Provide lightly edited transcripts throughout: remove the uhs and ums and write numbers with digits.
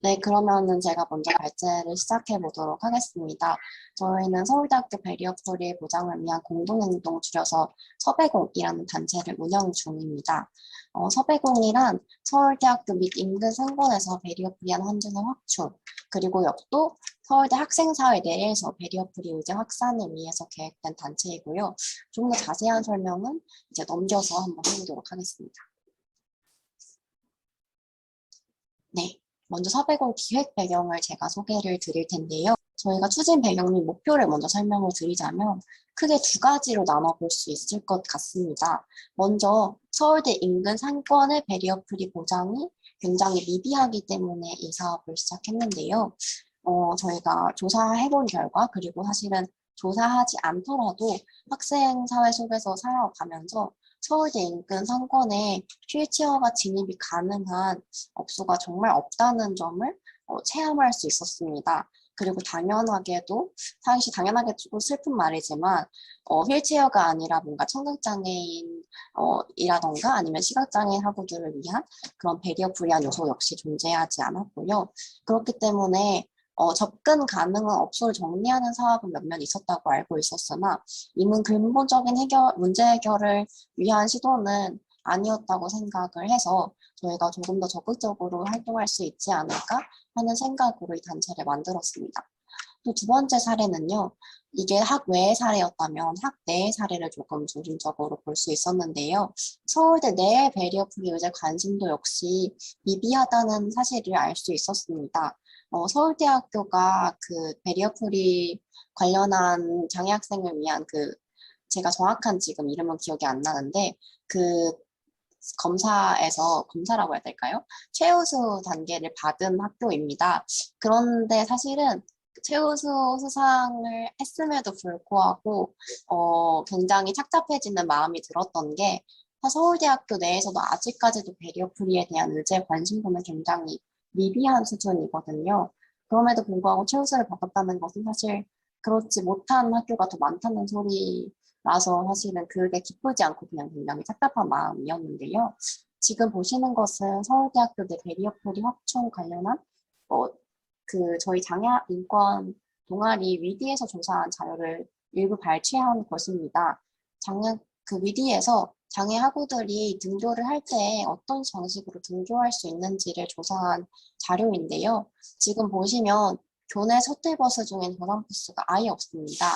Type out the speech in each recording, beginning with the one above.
네, 그러면은 제가 먼저 발제를 시작해 보도록 하겠습니다. 저희는 서울대학교 베리어 프리 보장을 위한 공동행동 줄여서 서배공이라는 단체를 운영 중입니다. 서배공이란 서울대학교 및 인근 상권에서 베리어 프리한 환경의 확충, 그리고 역도 서울대 학생사회 내에서 베리어 프리 의제 확산을 위해서 계획된 단체이고요. 좀 더 자세한 설명은 이제 넘겨서 한번 해보도록 하겠습니다. 네, 먼저 서백원 기획 배경을 제가 소개를 드릴 텐데요. 저희가 추진 배경 및 목표를 먼저 설명을 드리자면 크게 두 가지로 나눠볼 수 있을 것 같습니다. 먼저 서울대 인근 상권의 베리어 프리 보장이 굉장히 미비하기 때문에 이 사업을 시작했는데요. 저희가 조사해본 결과, 그리고 사실은 조사하지 않더라도 학생 사회 속에서 살아가면서 서울대 인근 상권에 휠체어가 진입이 가능한 업소가 정말 없다는 점을 체험할 수 있었습니다. 그리고 당연하게도, 사실 당연하게 조금 슬픈 말이지만, 휠체어가 아니라 뭔가 청각장애인, 이라던가 아니면 시각장애인 학우들을 위한 그런 배리어 프리한 요소 역시 존재하지 않았고요. 그렇기 때문에 접근 가능한 업소를 정리하는 사업은 몇몇 있었다고 알고 있었으나, 이는 근본적인 문제 해결을 위한 시도는 아니었다고 생각을 해서 저희가 조금 더 적극적으로 활동할 수 있지 않을까 하는 생각으로 이 단체를 만들었습니다. 또 두 번째 사례는요, 이게 학 외의 사례였다면 학 내의 사례를 조금 중심적으로 볼 수 있었는데요. 서울대 내의 베리어 프리 의제 관심도 역시 미비하다는 사실을 알 수 있었습니다. 서울대학교가 그 베리어 프리 관련한 장애 학생을 위한 제가 정확한 지금 이름은 기억이 안 나는데 그 검사라고 해야 될까요? 최우수 단계를 받은 학교입니다. 그런데 사실은 최우수 수상을 했음에도 불구하고 굉장히 착잡해지는 마음이 들었던 게 서울대학교 내에서도 아직까지도 베리어 프리에 대한 의제 관심도는 굉장히 미비한 수준이거든요. 그럼에도 불구하고 최우수를 받았다는 것은 사실 그렇지 못한 학교가 더 많다는 소리라서 사실은 그게 기쁘지 않고 그냥 굉장히 답답한 마음이었는데요. 지금 보시는 것은 서울대학교 내 베리어 프리 확충 관련한 어, 저희 장애 인권 동아리 위디에서 조사한 자료를 일부 발췌한 것입니다. 위디에서 장애 학우들이 등교를 할 때 어떤 방식으로 등교할 수 있는지를 조사한 자료인데요. 지금 보시면 교내 셔틀버스 중엔 전환버스가 아예 없습니다.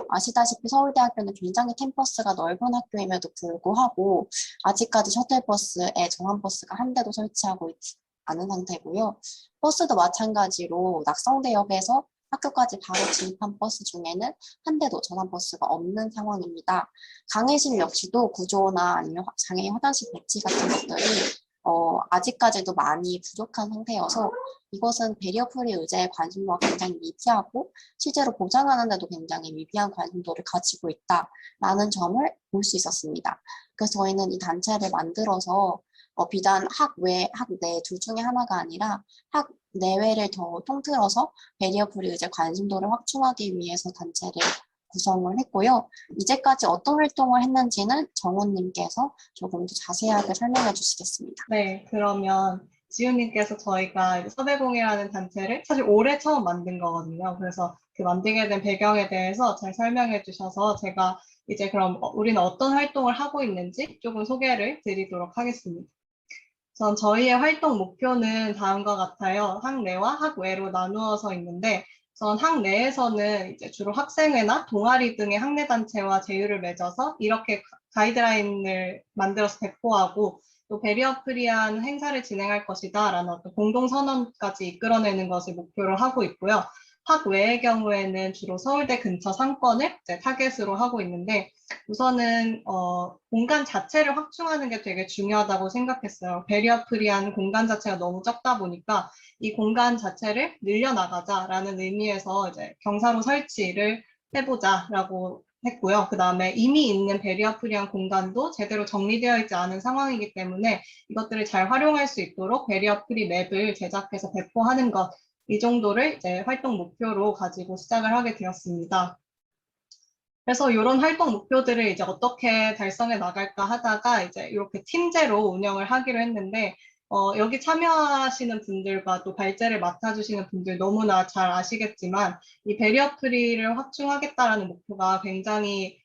아시다시피 서울대학교는 굉장히 캠퍼스가 넓은 학교임에도 불구하고 아직까지 셔틀버스에 전환버스가 한 대도 설치하고 있지 않은 상태고요. 버스도 마찬가지로 낙성대역에서 학교까지 바로 진입한 버스 중에는 한 대도 전환버스가 없는 상황입니다. 강의실 역시도 구조나 아니면 장애인 화장실 배치 같은 것들이 아직까지도 많이 부족한 상태여서 이것은 베리어 프리 의제의 관심도가 굉장히 미비하고 실제로 보장하는데도 굉장히 미비한 관심도를 가지고 있다라는 점을 볼 수 있었습니다. 그래서 저희는 이 단체를 만들어서 비단 학 외, 학 내 둘 중에 하나가 아니라 학 내외를 더 통틀어서 베리어 프리 의제 관심도를 확충하기 위해서 단체를 구성을 했고요. 이제까지 어떤 활동을 했는지는 정훈님께서 조금 더 자세하게 설명해 주시겠습니다. 네, 그러면 지훈님께서 저희가 이제 서대공이라는 단체를 사실 올해 처음 만든 거거든요. 그래서 그 만들게 된 배경에 대해서 잘 설명해 주셔서 제가 이제 그럼 우리는 어떤 활동을 하고 있는지 조금 소개를 드리도록 하겠습니다. 전 저희의 활동 목표는 다음과 같아요. 학내와 학외로 나누어서 있는데, 전 학내에서는 이제 주로 학생회나 동아리 등의 학내 단체와 제휴를 맺어서 이렇게 가이드라인을 만들어서 배포하고 또 베리어 프리한 행사를 진행할 것이다라는 어떤 공동선언까지 이끌어내는 것을 목표로 하고 있고요. 학외의 경우에는 주로 서울대 근처 상권을 이제 타겟으로 하고 있는데, 우선은 공간 자체를 확충하는 게 되게 중요하다고 생각했어요. 베리어 프리한 공간 자체가 너무 적다 보니까 이 공간 자체를 늘려나가자라는 의미에서 이제 경사로 설치를 해보자라고 했고요. 그 다음에 이미 있는 베리어 프리한 공간도 제대로 정리되어 있지 않은 상황이기 때문에 이것들을 잘 활용할 수 있도록 베리어 프리 맵을 제작해서 배포하는 것, 이 정도를 이제 활동 목표로 가지고 시작을 하게 되었습니다. 그래서 이런 활동 목표들을 이제 어떻게 달성해 나갈까 하다가 이제 이렇게 팀제로 운영을 하기로 했는데, 여기 참여하시는 분들과 또 발제를 맡아주시는 분들 너무나 잘 아시겠지만 이 베리어 프리를 확충하겠다라는 목표가 굉장히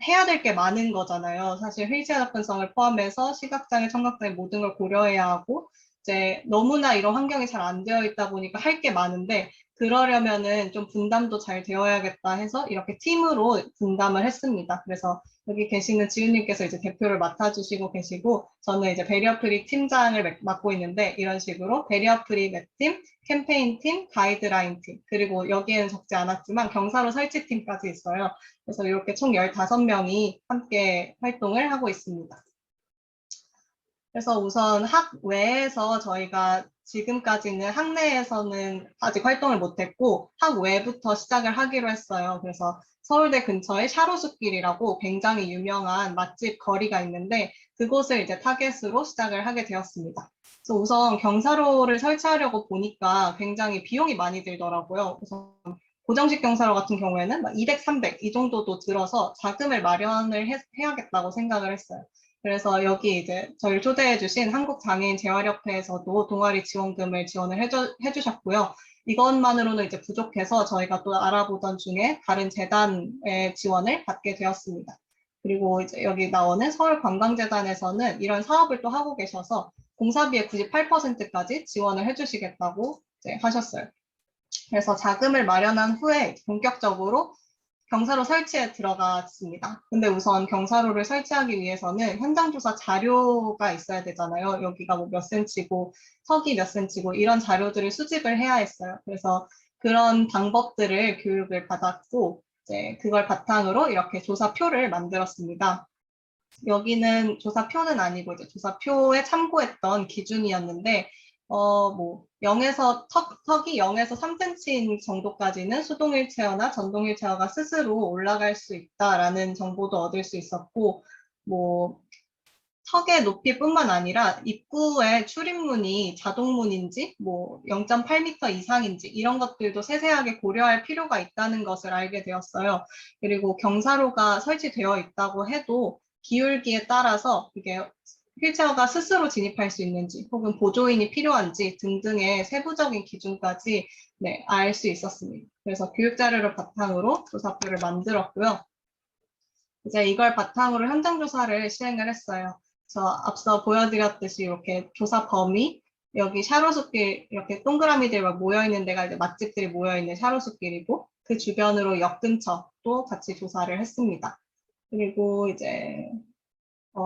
해야 될 게 많은 거잖아요. 사실 휠체어 접근성을 포함해서 시각장애, 청각장애 모든 걸 고려해야 하고 이제 너무나 이런 환경이 잘 안 되어 있다 보니까 할 게 많은데 그러려면은 좀 분담도 잘 되어야겠다 해서 이렇게 팀으로 분담을 했습니다. 그래서 여기 계시는 지훈님께서 이제 대표를 맡아주시고 계시고, 저는 이제 베리어프리 팀장을 맡고 있는데, 이런 식으로 베리어프리 맵팀, 캠페인팀, 가이드라인 팀, 그리고 여기에는 적지 않았지만 경사로 설치팀까지 있어요. 그래서 이렇게 총 15명이 함께 활동을 하고 있습니다. 그래서 우선 학외에서 저희가 지금까지는 학내에서는 아직 활동을 못했고 학외부터 시작을 하기로 했어요. 그래서 서울대 근처에 샤로숲길이라고 굉장히 유명한 맛집 거리가 있는데 그곳을 이제 타겟으로 시작을 하게 되었습니다. 그래서 우선 경사로를 설치하려고 보니까 굉장히 비용이 많이 들더라고요. 그래서 고정식 경사로 같은 경우에는 막 200, 300 이 정도도 들어서 자금을 마련을 해야겠다고 생각을 했어요. 그래서 여기 이제 저희를 초대해주신 한국장애인재활협회에서도 동아리 지원금을 지원을 해주셨고요. 이것만으로는 이제 부족해서 저희가 또 알아보던 중에 다른 재단의 지원을 받게 되었습니다. 그리고 이제 여기 나오는 서울관광재단에서는 이런 사업을 또 하고 계셔서 공사비의 98%까지 지원을 해주시겠다고 이제 하셨어요. 그래서 자금을 마련한 후에 본격적으로 경사로 설치에 들어갔습니다. 근데 우선 경사로를 설치하기 위해서는 현장조사 자료가 있어야 되잖아요. 여기가 뭐 몇 센치고 석이 몇 센치고 이런 자료들을 수집을 해야 했어요. 그래서 그런 방법들을 교육을 받았고 이제 그걸 바탕으로 이렇게 조사표를 만들었습니다. 여기는 조사표는 아니고 이제 조사표에 참고했던 기준이었는데 뭐 0에서 턱이 0에서 3cm 정도까지는 수동 휠체어나 전동 휠체어가 스스로 올라갈 수 있다라는 정보도 얻을 수 있었고 뭐 턱의 높이뿐만 아니라 입구의 출입문이 자동문인지 뭐 0.8m 이상인지 이런 것들도 세세하게 고려할 필요가 있다는 것을 알게 되었어요. 그리고 경사로가 설치되어 있다고 해도 기울기에 따라서 이게 휠체어가 스스로 진입할 수 있는지 혹은 보조인이 필요한지 등등의 세부적인 기준까지 네, 알 수 있었습니다. 그래서 교육 자료를 바탕으로 조사표를 만들었고요. 이제 이걸 바탕으로 현장 조사를 시행을 했어요. 그래서 앞서 보여드렸듯이 이렇게 조사 범위, 여기 샤로숲길 이렇게 동그라미들 막 모여있는 데가 이제 맛집들이 모여있는 샤로숲길이고 그 주변으로 역 근처도 같이 조사를 했습니다. 그리고 이제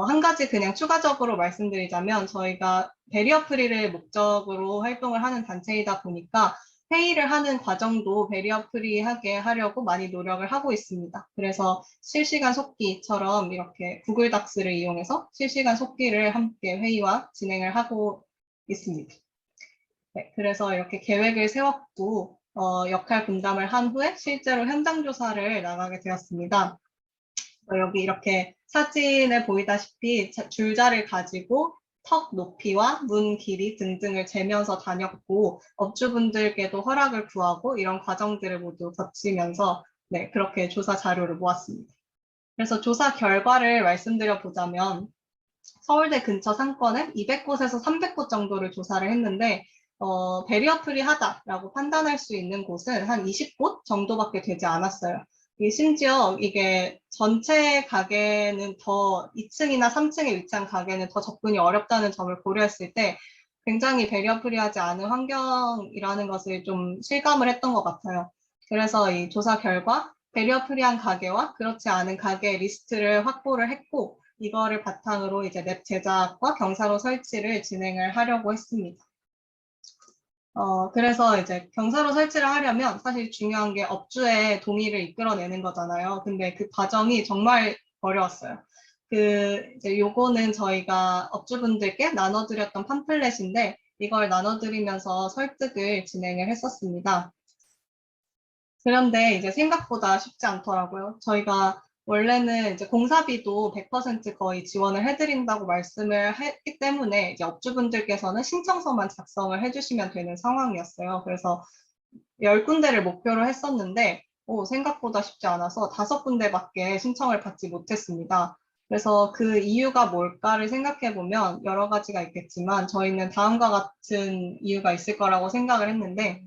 한 가지 그냥 추가적으로 말씀드리자면 저희가 베리어 프리를 목적으로 활동을 하는 단체이다 보니까 회의를 하는 과정도 베리어 프리하게 하려고 많이 노력을 하고 있습니다. 그래서 실시간 속기처럼 이렇게 구글 닥스를 이용해서 실시간 속기를 함께 회의와 진행을 하고 있습니다. 네, 그래서 이렇게 계획을 세웠고 역할 분담을 한 후에 실제로 현장 조사를 나가게 되었습니다. 여기 이렇게 사진에 보이다시피 줄자를 가지고 턱 높이와 문 길이 등등을 재면서 다녔고 업주분들께도 허락을 구하고 이런 과정들을 모두 거치면서 네, 그렇게 조사 자료를 모았습니다. 그래서 조사 결과를 말씀드려 보자면 서울대 근처 상권은 200곳에서 300곳 정도를 조사를 했는데 베리어 프리하다라고 판단할 수 있는 곳은 한 20곳 정도밖에 되지 않았어요. 심지어 이게 전체 가게는 더 2층이나 3층에 위치한 가게는 더 접근이 어렵다는 점을 고려했을 때 굉장히 베리어 프리하지 않은 환경이라는 것을 좀 실감을 했던 것 같아요. 그래서 이 조사 결과 베리어 프리한 가게와 그렇지 않은 가게 리스트를 확보를 했고 이거를 바탕으로 이제 맵 제작과 경사로 설치를 진행을 하려고 했습니다. 그래서 이제 경사로 설치를 하려면 사실 중요한 게 업주의 동의를 이끌어내는 거잖아요. 근데 그 과정이 정말 어려웠어요. 이제 요거는 저희가 업주분들께 나눠드렸던 팜플렛인데 이걸 나눠드리면서 설득을 진행을 했었습니다. 그런데 이제 생각보다 쉽지 않더라고요. 저희가 원래는 이제 공사비도 100% 거의 지원을 해드린다고 말씀을 했기 때문에 이제 업주분들께서는 신청서만 작성을 해주시면 되는 상황이었어요. 그래서 10군데를 목표로 했었는데 생각보다 쉽지 않아서 5군데밖에 신청을 받지 못했습니다. 그래서 그 이유가 뭘까를 생각해 보면 여러 가지가 있겠지만 저희는 다음과 같은 이유가 있을 거라고 생각을 했는데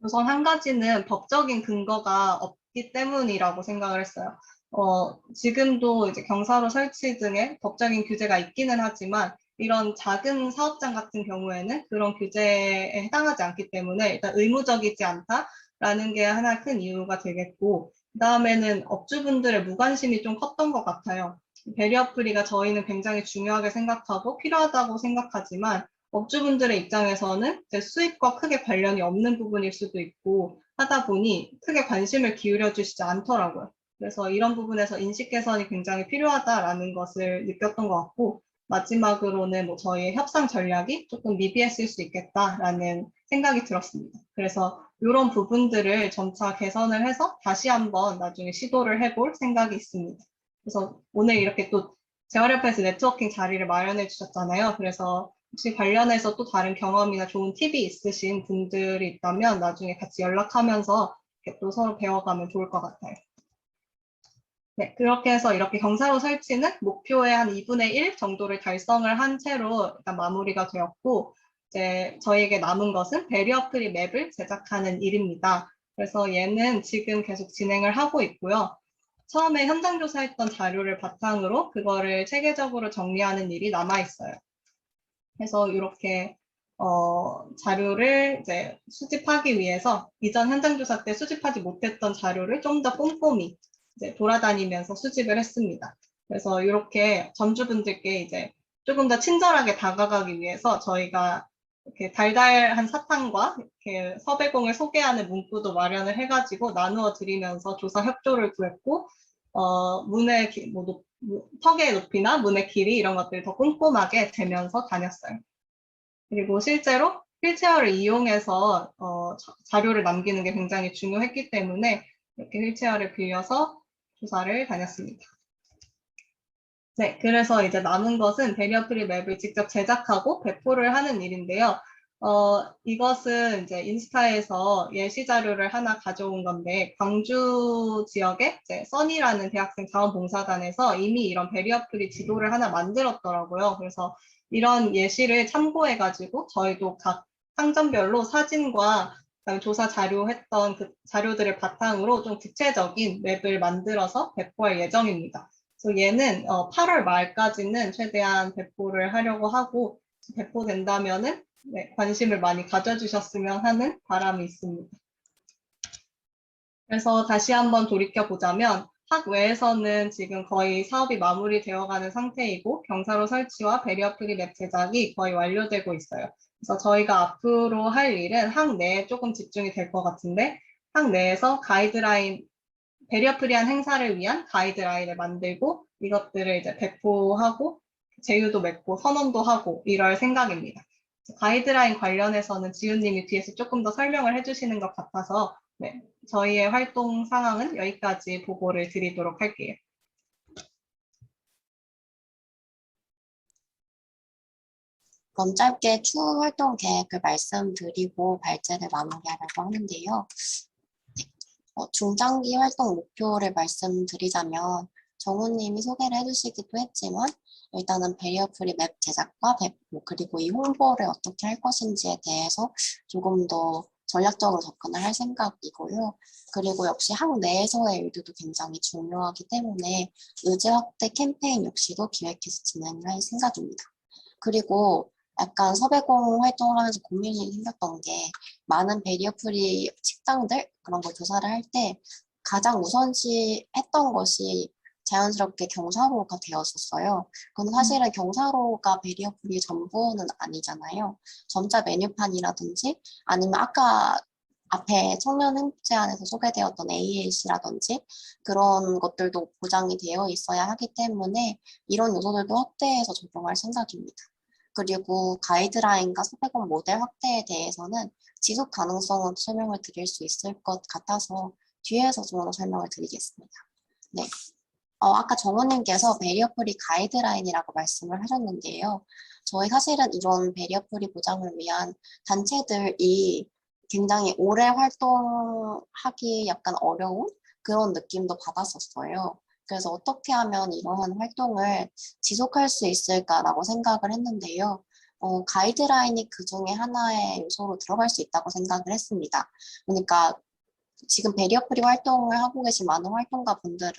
우선 한 가지는 법적인 근거가 없기 때문이라고 생각을 했어요. 지금도 이제 경사로 설치 등의 법적인 규제가 있기는 하지만 이런 작은 사업장 같은 경우에는 그런 규제에 해당하지 않기 때문에 일단 의무적이지 않다라는 게 하나 큰 이유가 되겠고, 그 다음에는 업주분들의 무관심이 좀 컸던 것 같아요. 배리어 프리가 저희는 굉장히 중요하게 생각하고 필요하다고 생각하지만 업주분들의 입장에서는 이제 수입과 크게 관련이 없는 부분일 수도 있고 하다 보니 크게 관심을 기울여 주시지 않더라고요. 그래서 이런 부분에서 인식 개선이 굉장히 필요하다라는 것을 느꼈던 것 같고, 마지막으로는 뭐 저희의 협상 전략이 조금 미비했을 수 있겠다라는 생각이 들었습니다. 그래서 이런 부분들을 점차 개선을 해서 다시 한번 나중에 시도를 해볼 생각이 있습니다. 그래서 오늘 이렇게 또 재활협회에서 네트워킹 자리를 마련해 주셨잖아요. 그래서 혹시 관련해서 또 다른 경험이나 좋은 팁이 있으신 분들이 있다면 나중에 같이 연락하면서 이렇게 또 서로 배워가면 좋을 것 같아요. 네, 그렇게 해서 이렇게 경사로 설치는 목표의 한 2분의 1 정도를 달성을 한 채로 일단 마무리가 되었고, 이제 저희에게 남은 것은 배리어 프리 맵을 제작하는 일입니다. 그래서 얘는 지금 계속 진행을 하고 있고요. 처음에 현장 조사했던 자료를 바탕으로 그거를 체계적으로 정리하는 일이 남아 있어요. 그래서 이렇게 자료를 이제 수집하기 위해서 이전 현장 조사 때 수집하지 못했던 자료를 좀 더 꼼꼼히 이제 돌아다니면서 수집을 했습니다. 그래서 이렇게 점주분들께 이제 조금 더 친절하게 다가가기 위해서 저희가 이렇게 달달한 사탕과 이렇게 섭외공을 소개하는 문구도 마련을 해가지고 나누어 드리면서 조사 협조를 구했고, 문의 턱의 높이나 문의 길이 이런 것들을 더 꼼꼼하게 재면서 다녔어요. 그리고 실제로 휠체어를 이용해서 자료를 남기는 게 굉장히 중요했기 때문에 이렇게 휠체어를 빌려서 조사를 다녔습니다. 네, 그래서 이제 남은 것은 배리어 프리 맵을 직접 제작하고 배포를 하는 일인데요. 이것은 이제 인스타에서 예시 자료를 하나 가져온 건데, 광주 지역에 이제 써니라는 대학생 자원봉사단에서 이미 이런 배리어 프리 지도를 하나 만들었더라고요. 그래서 이런 예시를 참고해가지고 저희도 각 상점별로 사진과 그다음에 조사 자료했던 그 자료들을 바탕으로 좀 구체적인 맵을 만들어서 배포할 예정입니다. 그래서 얘는 8월 말까지는 최대한 배포를 하려고 하고, 배포된다면은 네, 관심을 많이 가져주셨으면 하는 바람이 있습니다. 그래서 다시 한번 돌이켜 보자면 학외에서는 지금 거의 사업이 마무리되어가는 상태이고 경사로 설치와 배리어 프리 맵 제작이 거의 완료되고 있어요. 그래서 저희가 앞으로 할 일은 학내에 조금 집중이 될 것 같은데, 학내에서 가이드라인, 배리어 프리한 행사를 위한 가이드라인을 만들고 이것들을 이제 배포하고 제휴도 맺고 선언도 하고 이럴 생각입니다. 가이드라인 관련해서는 지훈님이 뒤에서 조금 더 설명을 해주시는 것 같아서 네, 저희의 활동 상황은 여기까지 보고를 드리도록 할게요. 그럼 짧게 추후 활동 계획을 말씀드리고 발제를 마무리하려고 하는데요. 중장기 활동 목표를 말씀드리자면 정우님이 소개를 해주시기도 했지만 일단은 배리어 프리 맵 제작과 배포 그리고 이 홍보를 어떻게 할 것인지에 대해서 조금 더 전략적으로 접근을 할 생각이고요. 그리고 역시 학내에서의 일들도 굉장히 중요하기 때문에 의제 확대 캠페인 역시도 기획해서 진행을 할 생각입니다. 그리고 약간 섭외공 활동을 하면서 고민이 생겼던 게 많은 베리어 프리 식당들 그런 걸 조사를 할 때 가장 우선시 했던 것이 자연스럽게 경사로가 되었었어요. 그건 사실은 경사로가 베리어 프리 전부는 아니잖아요. 점자 메뉴판이라든지 아니면 아까 앞에 청년 행복 제안에서 소개되었던 AAC라든지 그런 것들도 보장이 되어 있어야 하기 때문에 이런 요소들도 확대해서 적용할 생각입니다. 그리고 가이드라인과 소배공 모델 확대에 대해서는 지속 가능성은 설명을 드릴 수 있을 것 같아서 뒤에서 좀 더 설명을 드리겠습니다. 네. 아까 정우님께서 베리어프리 가이드라인이라고 말씀을 하셨는데요. 저희 사실은 이런 베리어프리 보장을 위한 단체들이 굉장히 오래 활동하기 약간 어려운 그런 느낌도 받았었어요. 그래서 어떻게 하면 이러한 활동을 지속할 수 있을까라고 생각을 했는데요. 가이드라인이 그 중에 하나의 요소로 들어갈 수 있다고 생각을 했습니다. 그러니까 지금 베리어 프리 활동을 하고 계신 많은 활동가 분들은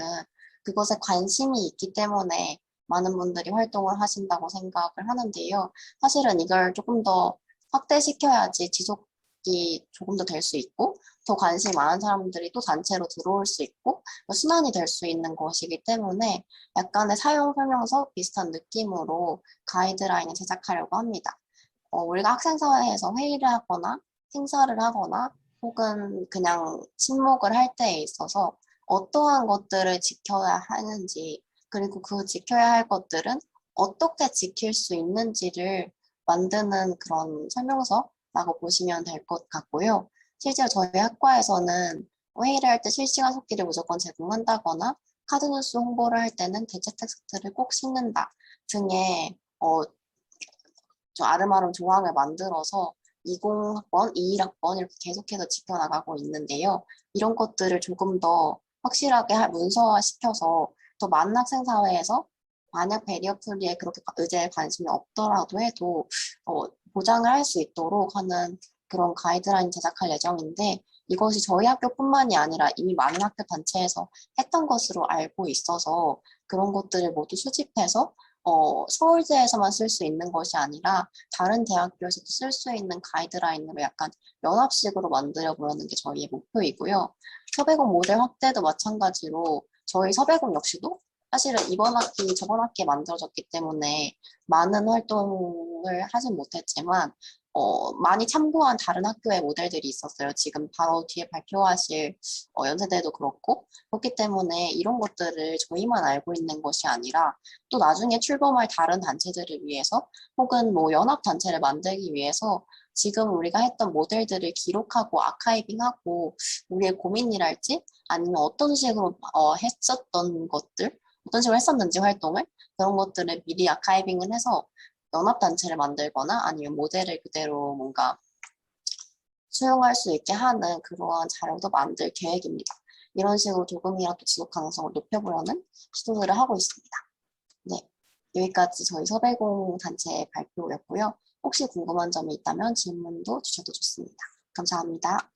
그것에 관심이 있기 때문에 많은 분들이 활동을 하신다고 생각을 하는데요. 사실은 이걸 조금 더 확대시켜야지 지속이 조금 더 될 수 있고, 더 관심이 많은 사람들이 또 단체로 들어올 수 있고, 순환이 될 수 있는 것이기 때문에 약간의 사용 설명서 비슷한 느낌으로 가이드라인을 제작하려고 합니다. 우리가 학생사회에서 회의를 하거나 행사를 하거나 혹은 그냥 친목을 할 때에 있어서 어떠한 것들을 지켜야 하는지, 그리고 그 지켜야 할 것들은 어떻게 지킬 수 있는지를 만드는 그런 설명서라고 보시면 될 것 같고요. 실제로 저희 학과에서는 회의를 할 때 실시간 속기를 무조건 제공한다거나 카드뉴스 홍보를 할 때는 대체 텍스트를 꼭 싣는다 등의 좀 아름아름 조항을 만들어서 20학번, 21학번 이렇게 계속해서 지켜나가고 있는데요. 이런 것들을 조금 더 확실하게 문서화시켜서 더 많은 학생 사회에서 만약 베리어 프리에 그렇게 의제에 관심이 없더라도 해도 보장을 할 수 있도록 하는 그런 가이드라인 제작할 예정인데 이것이 저희 학교뿐만이 아니라 이미 많은 학교 단체에서 했던 것으로 알고 있어서 그런 것들을 모두 수집해서 서울대에서만 쓸 수 있는 것이 아니라 다른 대학교에서도 쓸 수 있는 가이드라인으로 약간 연합식으로 만들어 보려는 게 저희의 목표이고요. 서백원 모델 확대도 마찬가지로 저희 서백원 역시도 사실은 이번 학기, 저번 학기에 만들어졌기 때문에 많은 활동을 하진 못했지만 많이 참고한 다른 학교의 모델들이 있었어요. 지금 바로 뒤에 발표하실 연세대도 그렇고 그렇기 때문에 이런 것들을 저희만 알고 있는 것이 아니라 또 나중에 출범할 다른 단체들을 위해서 혹은 뭐 연합 단체를 만들기 위해서 지금 우리가 했던 모델들을 기록하고 아카이빙하고 우리의 고민이랄지 아니면 어떤 식으로 했었던 것들 어떤 식으로 했었는지 활동을 그런 것들을 미리 아카이빙을 해서 연합단체를 만들거나 아니면 모델을 그대로 뭔가 수용할 수 있게 하는 그러한 자료도 만들 계획입니다. 이런 식으로 조금이라도 지속 가능성을 높여보려는 시도들을 하고 있습니다. 네, 여기까지 저희 서배공 단체 발표였고요. 혹시 궁금한 점이 있다면 질문도 주셔도 좋습니다. 감사합니다.